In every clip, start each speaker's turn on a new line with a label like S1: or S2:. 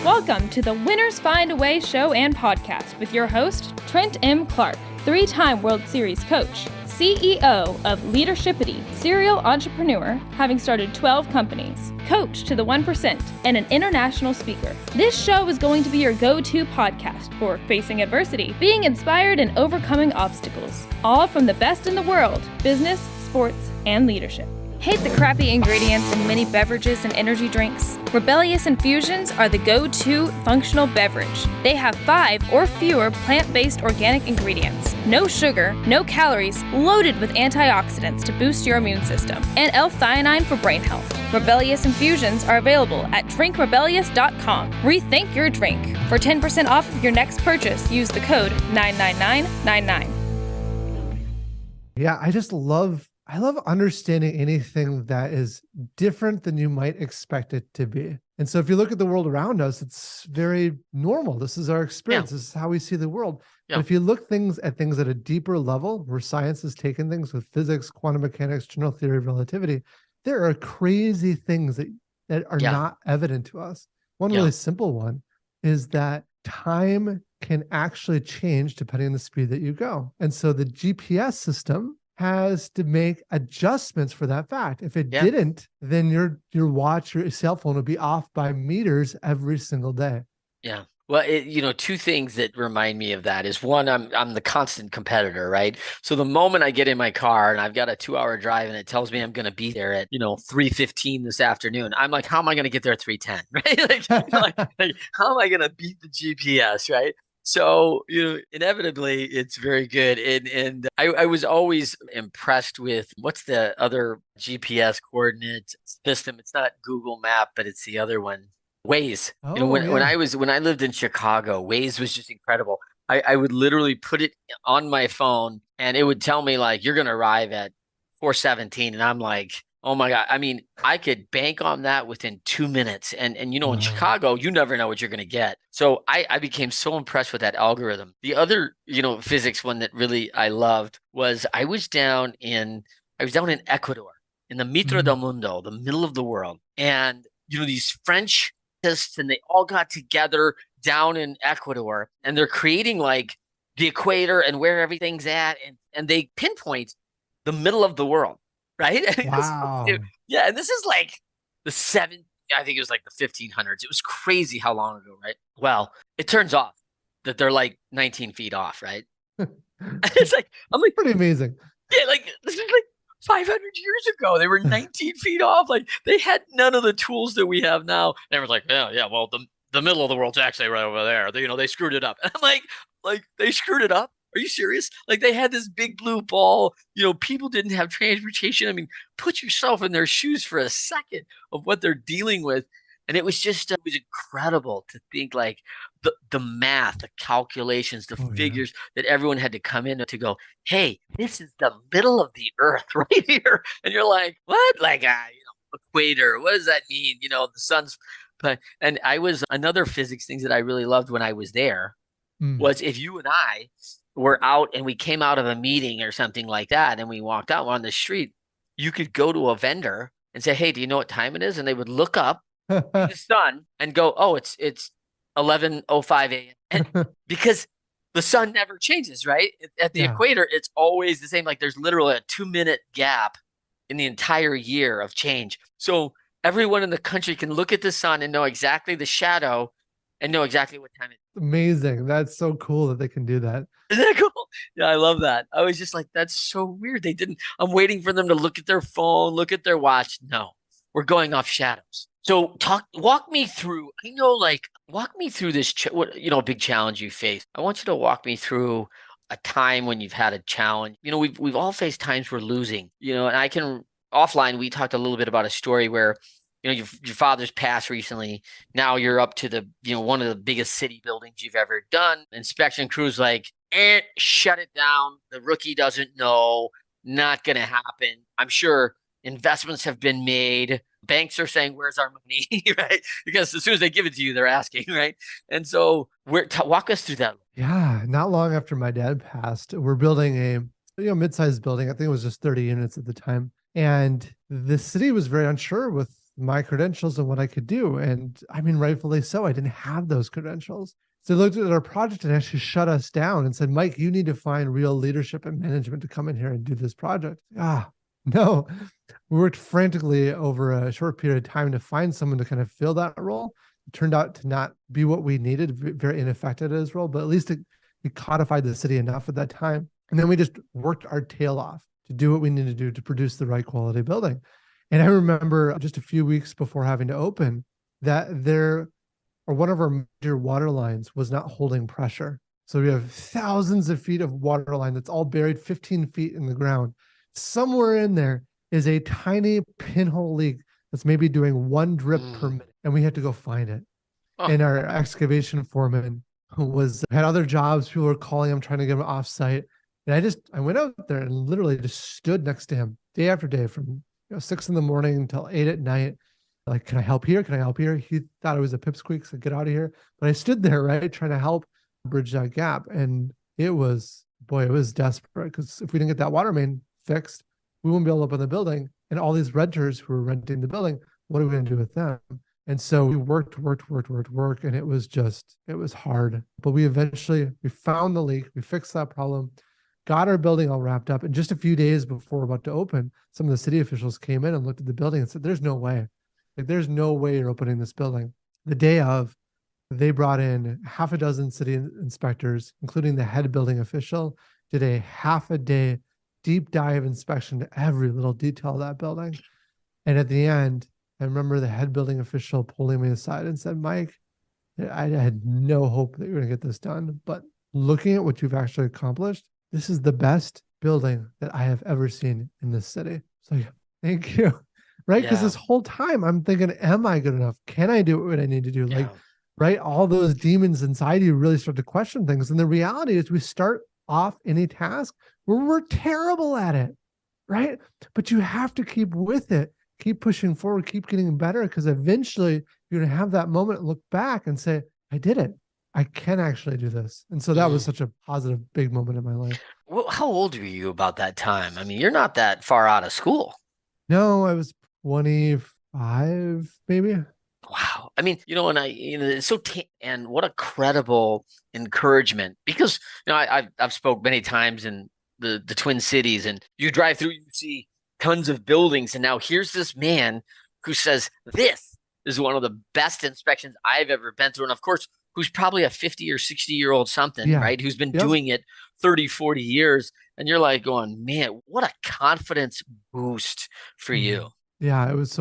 S1: Welcome to the Winners Find a Way show and podcast with your host, Trent M. Clark, three-time World Series coach, CEO of Leadershipity, serial entrepreneur, having started 12 companies, coach to the 1%, and an international speaker. This show is going to be your go-to podcast for facing adversity, being inspired, and overcoming obstacles, all from the best in the world, business, sports, and leadership. Hate the crappy ingredients in many beverages and energy drinks? Rebellious Infusions are the go-to functional beverage. They have 5 or fewer plant-based organic ingredients, no sugar, no calories, loaded with antioxidants to boost your immune system, and L-theanine for brain health. Rebellious Infusions are available at drinkrebellious.com. Rethink your drink. For 10% off of your next purchase, use the code 99999.
S2: Yeah, I love understanding anything that is different than you might expect it to be. And so if you look at the world around us, it's very normal. This is our experience. This is how we see the world. But if you look at things at a deeper level, where science has taken things with physics, quantum mechanics, general theory of relativity, there are crazy things that are not evident to us. One really simple one is that time can actually change depending on the speed that you go. And so the GPS system has to make adjustments for that fact. If it didn't, then your watch, your cell phone would be off by meters every single day.
S3: Yeah. Well, two things that remind me of that is one, I'm the constant competitor, right? So the moment I get in my car and I've got a 2-hour drive and it tells me I'm going to be there at 3:15 this afternoon, I'm like, how am I going to get there at 3:10, right? like, how am I going to beat the GPS, right? So, inevitably, it's very good. And I was always impressed with what's the other GPS coordinate system? It's not Google Map, but it's the other one, Waze. When I lived in Chicago, Waze was just incredible. I would literally put it on my phone and it would tell me like, you're going to arrive at 4:17. And I'm like, oh my God. I mean, I could bank on that within 2 minutes. And in Chicago, you never know what you're going to get. So I became so impressed with that algorithm. The other, physics one that really I loved was I was down in Ecuador, in the Mitro del Mundo, the middle of the world. And, these French scientists, and they all got together down in Ecuador and they're creating like the equator and where everything's at. And they pinpoint the middle of the world. Right?
S2: Wow.
S3: Yeah. And this is like I think it was like the 1500s. It was crazy how long ago, right? Well, it turns off that they're like 19 feet off, right? It's like, I'm like,
S2: pretty amazing.
S3: Yeah, like this is like 500 years ago. They were 19 feet off. Like they had none of the tools that we have now. And everyone's like, yeah, well, the middle of the world's actually right over there. They screwed it up. And I'm like they screwed it up? Are you serious? Like they had this big blue ball, people didn't have transportation. I mean, put yourself in their shoes for a second of what they're dealing with. And it was just, it was incredible to think like the math, the calculations, the figures that everyone had to come in to go, hey, this is the middle of the earth right here. And you're like, what? Like, equator, what does that mean? The sun's, and another physics things that I really loved when I was there was if you and I were out and we came out of a meeting or something like that and we walked out on the street, you could go to a vendor and say, hey, do you know what time it is? And they would look up the sun and go, oh, it's 11:05 a.m. And because the sun never changes, right? At the equator, it's always the same. Like there's literally a 2-minute gap in the entire year of change. So everyone in the country can look at the sun and know exactly the shadow and know exactly what time it is.
S2: Amazing. That's so cool that they can do that.
S3: Isn't that cool? Yeah, I love that. I was just like, that's so weird. I'm waiting for them to look at their phone, look at their watch. No, we're going off shadows. So walk me through, walk me through this, big challenge you face. I want you to walk me through a time when you've had a challenge. We've all faced times we're losing, and offline, we talked a little bit about a story where your father's passed recently. Now you're up to the, one of the biggest city buildings you've ever done. Inspection crew's like, shut it down. The rookie doesn't know. Not going to happen. I'm sure investments have been made. Banks are saying, where's our money? Right? Because as soon as they give it to you, they're asking, right? And so walk us through that.
S2: Yeah. Not long after my dad passed, we're building a mid-sized building. I think it was just 30 units at the time. And the city was very unsure with my credentials and what I could do. And I mean, rightfully so. I didn't have those credentials. So they looked at our project and actually shut us down and said, Mike, you need to find real leadership and management to come in here and do this project. No. We worked frantically over a short period of time to find someone to kind of fill that role. It turned out to not be what we needed, very ineffective at his role, but at least it codified the city enough at that time. And then we just worked our tail off to do what we needed to do to produce the right quality building. And I remember just a few weeks before having to open that one of our major water lines was not holding pressure. So we have thousands of feet of water line that's all buried 15 feet in the ground. Somewhere in there is a tiny pinhole leak that's maybe doing 1 drip per minute. And we had to go find it. And our excavation foreman had other jobs. People were calling him, trying to get him off site. And I went out there and literally just stood next to him day after day from 6 a.m. until 8 p.m. Like, can I help here? Can I help here? He thought it was a pipsqueak, so get out of here. But I stood there, right, trying to help bridge that gap. And it was desperate, because if we didn't get that water main fixed, we wouldn't be able to open the building. And all these renters who were renting the building, what are we going to do with them? And so we worked, and it was hard. But we found the leak, we fixed that problem, got our building all wrapped up. And just a few days before we're about to open, some of the city officials came in and looked at the building and said, there's no way. There's no way you're opening this building. The day of, they brought in half a dozen city inspectors, including the head building official, did a half a day deep dive inspection to every little detail of that building. And at the end, I remember the head building official pulling me aside and said, Mike, I had no hope that you're going to get this done. But looking at what you've actually accomplished, this is the best building that I have ever seen in this city. So yeah, thank you. Right? Because this whole time I'm thinking, am I good enough? Can I do what I need to do? Like, right? All those demons inside you really start to question things. And the reality is we start off any task where we're terrible at it, right? But you have to keep with it, keep pushing forward, keep getting better, because eventually you're going to have that moment and look back and say, I did it. I can actually do this. And so that was such a positive, big moment in my life.
S3: Well, how old were you about that time? I mean, you're not that far out of school.
S2: No, I was 25, maybe.
S3: Wow. I mean, it's so, and what a credible encouragement, because, I've spoke many times in the Twin Cities, and you drive through, you see tons of buildings. And now here's this man who says, this is one of the best inspections I've ever been through. And of course, who's probably a 50 or 60-year-old something, right? Who's been doing it 30, 40 years. And you're like going, man, what a confidence boost for you.
S2: Yeah, it was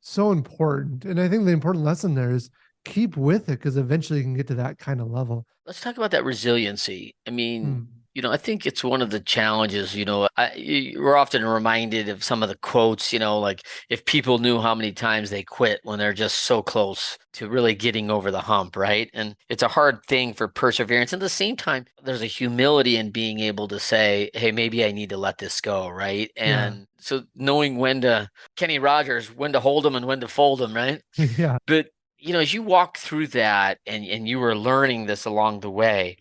S2: so important. And I think the important lesson there is keep with it, because eventually you can get to that kind of level.
S3: Let's talk about that resiliency. I mean, I think it's one of the challenges, we're often reminded of some of the quotes, like if people knew how many times they quit when they're just so close to really getting over the hump, right? And it's a hard thing for perseverance. At the same time, there's a humility in being able to say, hey, maybe I need to let this go, right? And so knowing when to hold them and when to fold them, right?
S2: Yeah.
S3: But, as you walk through that and you were learning this along the way,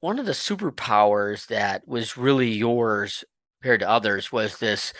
S3: one of the superpowers that was really yours compared to others was this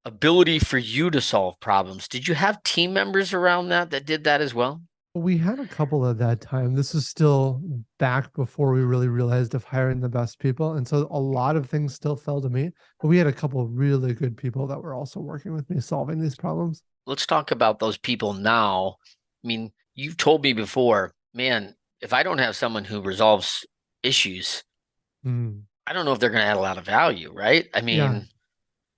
S3: ability for you to solve problems. Did you have team members around that did that as well?
S2: We had a couple at that time. This is still back before we really realized of hiring the best people. And so a lot of things still fell to me, but we had a couple of really good people that were also working with me solving these problems.
S3: Let's talk about those people now. I mean, you've told me before, man, if I don't have someone who resolves issues, I don't know if they're going to add a lot of value, right? I mean,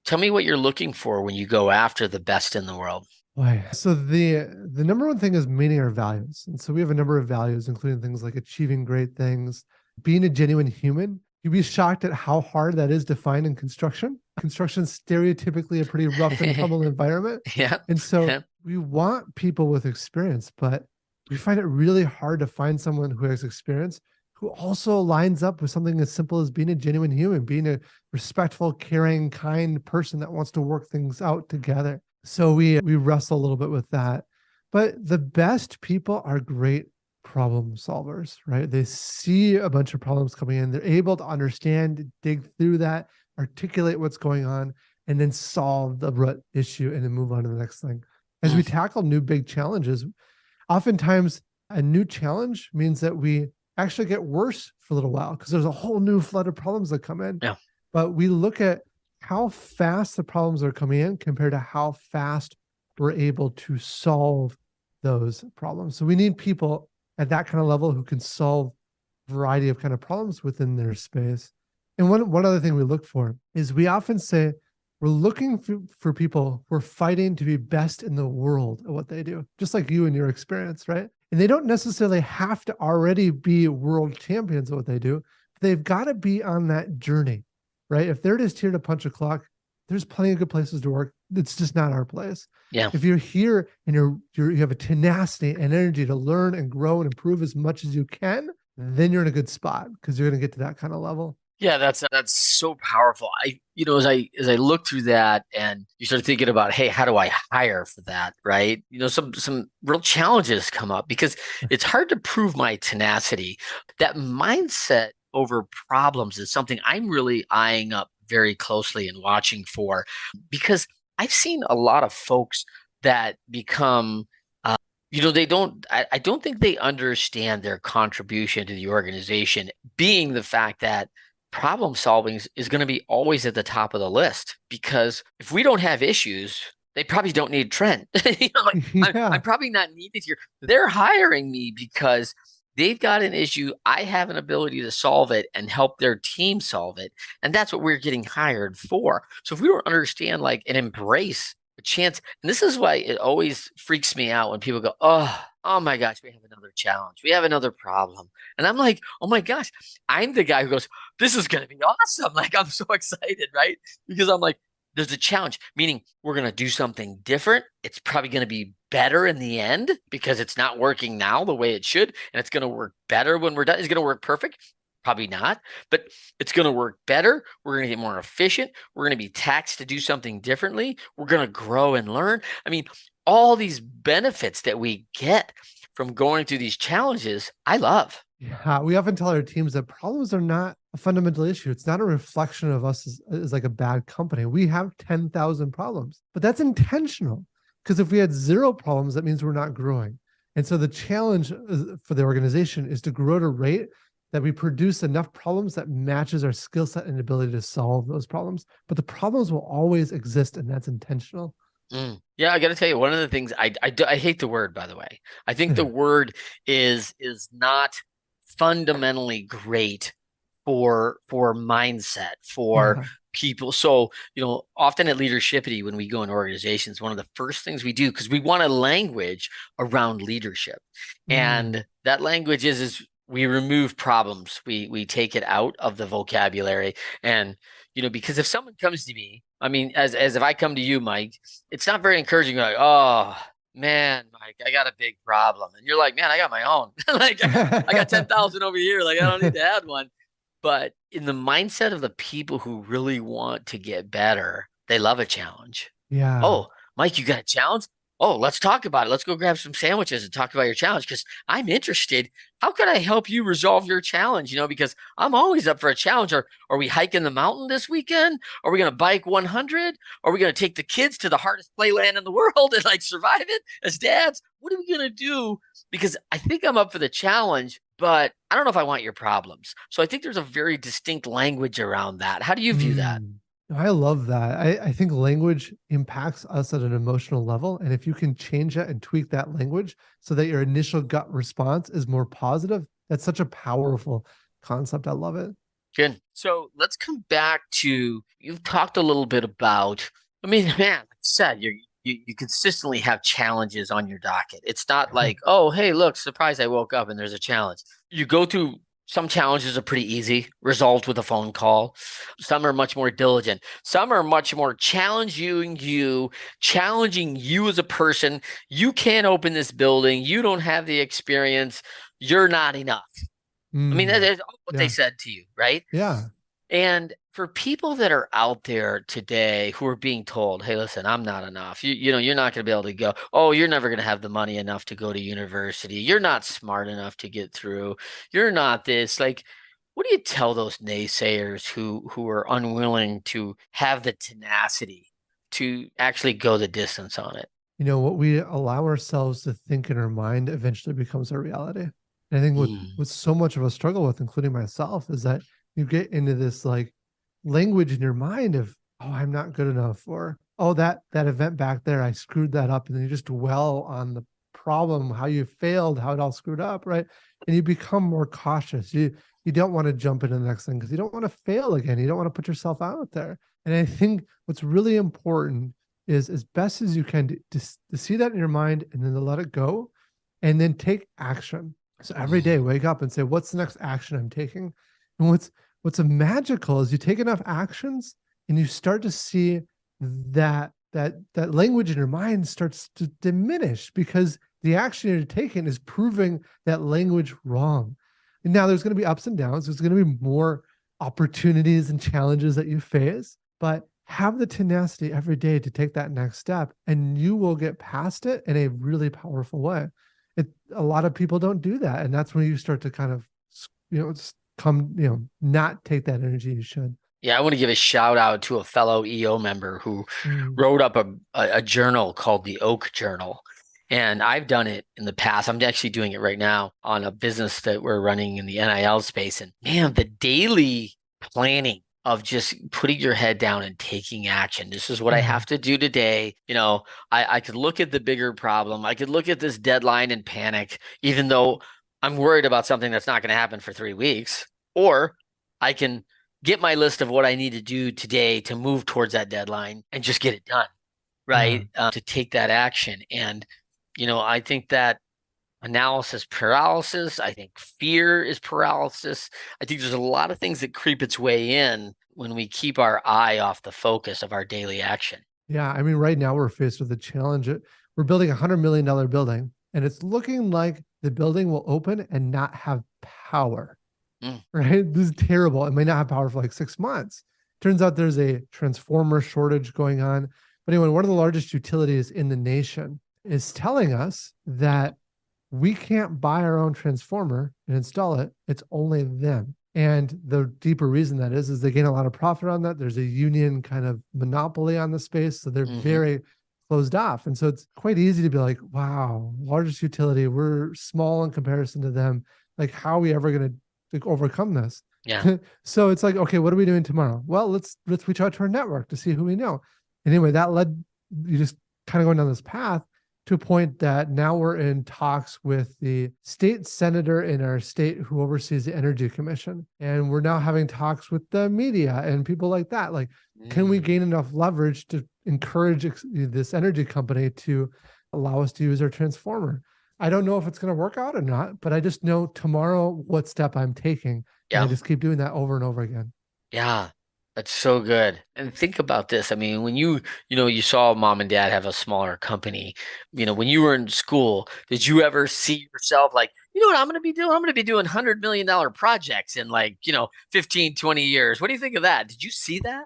S3: tell me what you're looking for when you go after the best in the world.
S2: Boy. So the number one thing is meeting our values. And so we have a number of values, including things like achieving great things, being a genuine human. You'd be shocked at how hard that is to find in construction. Construction's stereotypically a pretty rough and tumble environment. And so we want people with experience, but we find it really hard to find someone who has experience who also lines up with something as simple as being a genuine human, being a respectful, caring, kind person that wants to work things out together. So we wrestle a little bit with that. But the best people are great problem solvers, right? They see a bunch of problems coming in. They're able to understand, dig through that, articulate what's going on, and then solve the root issue and then move on to the next thing. As we tackle new big challenges, oftentimes a new challenge means that we actually get worse for a little while because there's a whole new flood of problems that come in.
S3: Yeah.
S2: But we look at how fast the problems are coming in compared to how fast we're able to solve those problems. So we need people at that kind of level who can solve a variety of kind of problems within their space. And one other thing we look for is we often say we're looking for people who are fighting to be best in the world at what they do, just like you and your experience, right? And they don't necessarily have to already be world champions at what they do. They've got to be on that journey, right? If they're just here to punch a clock, there's plenty of good places to work. It's just not our place.
S3: Yeah.
S2: If you're here and you have a tenacity and energy to learn and grow and improve as much as you can, then you're in a good spot because you're going to get to that kind of level.
S3: Yeah, that's so powerful. As I look through that and you start thinking about, hey, how do I hire for that, right? Some real challenges come up because it's hard to prove my tenacity. That mindset over problems is something I'm really eyeing up very closely and watching for, because I've seen a lot of folks that become I don't think they understand their contribution to the organization, being the fact that problem solving is going to be always at the top of the list, because if we don't have issues, they probably don't need Trent. I'm probably not needed here. They're hiring me because they've got an issue. I have an ability to solve it and help their team solve it. And that's what we're getting hired for. So if we don't understand and embrace a chance, and this is why it always freaks me out when people go, oh my gosh, we have another challenge. We have another problem. And I'm like, oh my gosh, I'm the guy who goes, this is going to be awesome. I'm so excited, right? Because I'm like, there's a challenge, meaning we're going to do something different. It's probably going to be better in the end because it's not working now the way it should. And it's going to work better when we're done. It's going to work perfect. Probably not, but it's going to work better. We're going to get more efficient. We're going to be taxed to do something differently. We're going to grow and learn. I mean, all these benefits that we get from going through these challenges, I love.
S2: Yeah, we often tell our teams that problems are not a fundamental issue. It's not a reflection of us as like a bad company. We have 10,000 problems, but that's intentional, because if we had 0 problems, that means we're not growing. And so the challenge for the organization is to grow at a rate that we produce enough problems that matches our skill set and ability to solve those problems. But the problems will always exist, and that's intentional.
S3: Yeah, I got to tell you, one of the things I hate the word, by the way. I think the word is not fundamentally great for mindset, for people. So, often at Leadershipity, when we go in organizations, one of the first things we do, because we want a language around leadership. And that language is we remove problems. We take it out of the vocabulary. And, because if someone comes to me, I mean, as if I come to you, Mike, it's not very encouraging. You're like, oh, man, Mike, I got a big problem. And you're like, man, I got my own. I got 10,000 over here. I don't need to add one. But in the mindset of the people who really want to get better, they love a challenge.
S2: Yeah.
S3: Oh, Mike, you got a challenge? Oh, let's talk about it. Let's go grab some sandwiches and talk about your challenge, because I'm interested. How can I help you resolve your challenge? Because I'm always up for a challenge. Are we hiking the mountain this weekend? Are we going to bike 100? Are we going to take the kids to the hardest playland in the world and survive it as dads? What are we going to do? Because I think I'm up for the challenge, but I don't know if I want your problems. So I think there's a very distinct language around that. How do you view that?
S2: I love that. I think language impacts us at an emotional level. And if you can change that and tweak that language so that your initial gut response is more positive, that's such a powerful concept. I love it.
S3: Good. So let's come back to, you've talked a little bit about, man, like I said, you consistently have challenges on your docket. It's not like, oh, hey, look, surprise, I woke up and there's a challenge. You go through. Some challenges are pretty easy, resolved with a phone call. Some are much more diligent. Some are much more challenging you as a person. You can't open this building. You don't have the experience. You're not enough. I mean, that's what they said to you, right?
S2: Yeah.
S3: And for people that are out there today who are being told, hey, listen, I'm not enough. You're not going to be able to go. Oh, you're never going to have the money enough to go to university. You're not smart enough to get through. You're not this. What do you tell those naysayers who are unwilling to have the tenacity to actually go the distance on it?
S2: what we allow ourselves to think in our mind eventually becomes our reality. And I think what's so much of a struggle with, including myself, is that you get into this like language in your mind of, oh, I'm not good enough, or, oh, that event back there, I screwed that up. And then you just dwell on the problem, how you failed, how it all screwed up, right? And you become more cautious. You don't want to jump into the next thing because you don't want to fail again. You don't want to put yourself out there. And I think what's really important is, as best as you can, to see that in your mind and then to let it go and then take action. So every day, wake up and say, what's the next action I'm taking? And what's magical is you take enough actions and you start to see that language in your mind starts to diminish because the action you're taking is proving that language wrong. And now there's going to be ups and downs. There's going to be more opportunities and challenges that you face, but have the tenacity every day to take that next step and you will get past it in a really powerful way. A lot of people don't do that. And that's when you start to kind of, not take that energy you should.
S3: Yeah, I want to give a shout out to a fellow EO member who wrote up a journal called the Oak Journal. And I've done it in the past. I'm actually doing it right now on a business that we're running in the NIL space. And man, the daily planning of just putting your head down and taking action. This is what I have to do today. I could look at the bigger problem. I could look at this deadline and panic, even though I'm worried about something that's not going to happen for 3 weeks. Or I can get my list of what I need to do today to move towards that deadline and just get it done, right? To take that action. And, I think that analysis paralysis, I think fear is paralysis. I think there's a lot of things that creep its way in when we keep our eye off the focus of our daily action.
S2: Yeah. I mean, right now we're faced with a challenge. We're building $100 million building and it's looking like the building will open and not have power. Right? This is terrible. It may not have power for like 6 months. Turns out there's a transformer shortage going on. But anyway, one of the largest utilities in the nation is telling us that we can't buy our own transformer and install it. It's only them. And the deeper reason that is they gain a lot of profit on that. There's a union kind of monopoly on the space. So they're very closed off. And so it's quite easy to be like, wow, largest utility, we're small in comparison to them. Like, how are we ever going to overcome this?
S3: Yeah.
S2: So it's like, okay, what are we doing tomorrow? Well, let's reach out to our network to see who we know. Anyway, that led you just kind of going down this path to a point that now we're in talks with the state senator in our state who oversees the Energy Commission. And we're now having talks with the media and people like that. Like, can we gain enough leverage to encourage this energy company to allow us to use our transformer? I don't know if it's going to work out or not, but I just know tomorrow what step I'm taking.
S3: Yeah.
S2: And I just keep doing that over and over again.
S3: Yeah. That's so good. And think about this. I mean, when you saw mom and dad have a smaller company, when you were in school, did you ever see yourself like, what I'm going to be doing? I'm going to be doing $100 million projects in 15, 20 years. What do you think of that? Did you see that?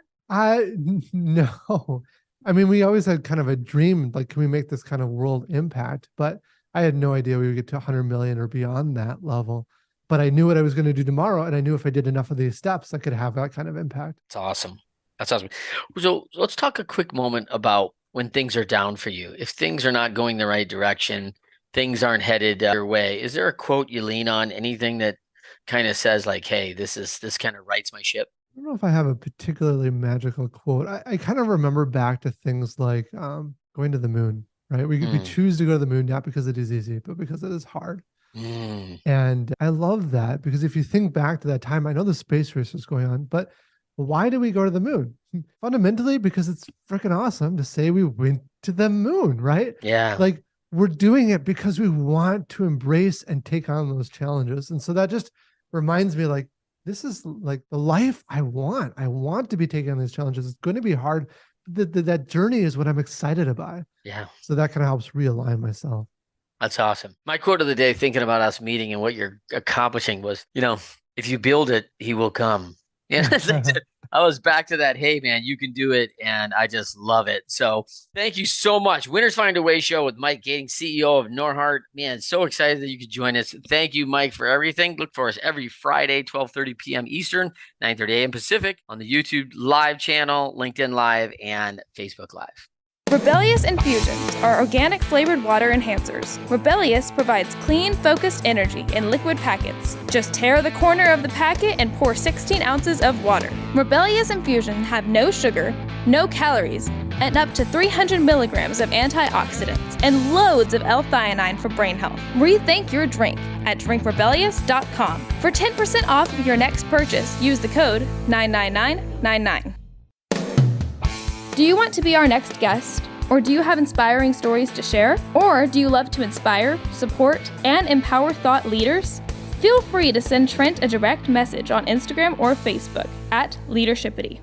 S2: No. I mean, we always had kind of a dream, like, can we make this kind of world impact? But I had no idea we would get to 100 million or beyond that level. But I knew what I was going to do tomorrow. And I knew if I did enough of these steps, I could have that kind of impact.
S3: That's awesome. That's awesome. So let's talk a quick moment about when things are down for you. If things are not going the right direction, things aren't headed your way. Is there a quote you lean on? Anything that kind of says like, hey, this kind of rights my ship?
S2: I don't know if I have a particularly magical quote. I kind of remember back to things like going to the moon, right? We choose to go to the moon, not because it is easy, but because it is hard. And I love that because if you think back to that time, I know the space race was going on, but why do we go to the moon? Fundamentally, because it's freaking awesome to say we went to the moon, right?
S3: Yeah.
S2: Like, we're doing it because we want to embrace and take on those challenges. And so that just reminds me, like, this is like the life I want. I want to be taking on these challenges. It's going to be hard. That journey is what I'm excited about.
S3: Yeah.
S2: So that kind of helps realign myself.
S3: That's awesome. My quote of the day, thinking about us meeting and what you're accomplishing was, if you build it, he will come. Yeah. I was back to that. Hey, man, you can do it. And I just love it. So thank you so much. Winners Find a Way show with Mike Kaeding, CEO of Norhart. Man, so excited that you could join us. Thank you, Mike, for everything. Look for us every Friday, 12:30 p.m. Eastern, 9:30 a.m. Pacific on the YouTube live channel, LinkedIn Live, and Facebook Live.
S1: Rebellious Infusions are organic flavored water enhancers. Rebellious provides clean, focused energy in liquid packets. Just tear the corner of the packet and pour 16 ounces of water. Rebellious Infusions have no sugar, no calories, and up to 300 milligrams of antioxidants and loads of L-theanine for brain health. Rethink your drink at drinkrebellious.com. For 10% off of your next purchase, use the code 99999. Do you want to be our next guest? Or do you have inspiring stories to share? Or do you love to inspire, support, and empower thought leaders? Feel free to send Trent a direct message on Instagram or Facebook at Leadershipity.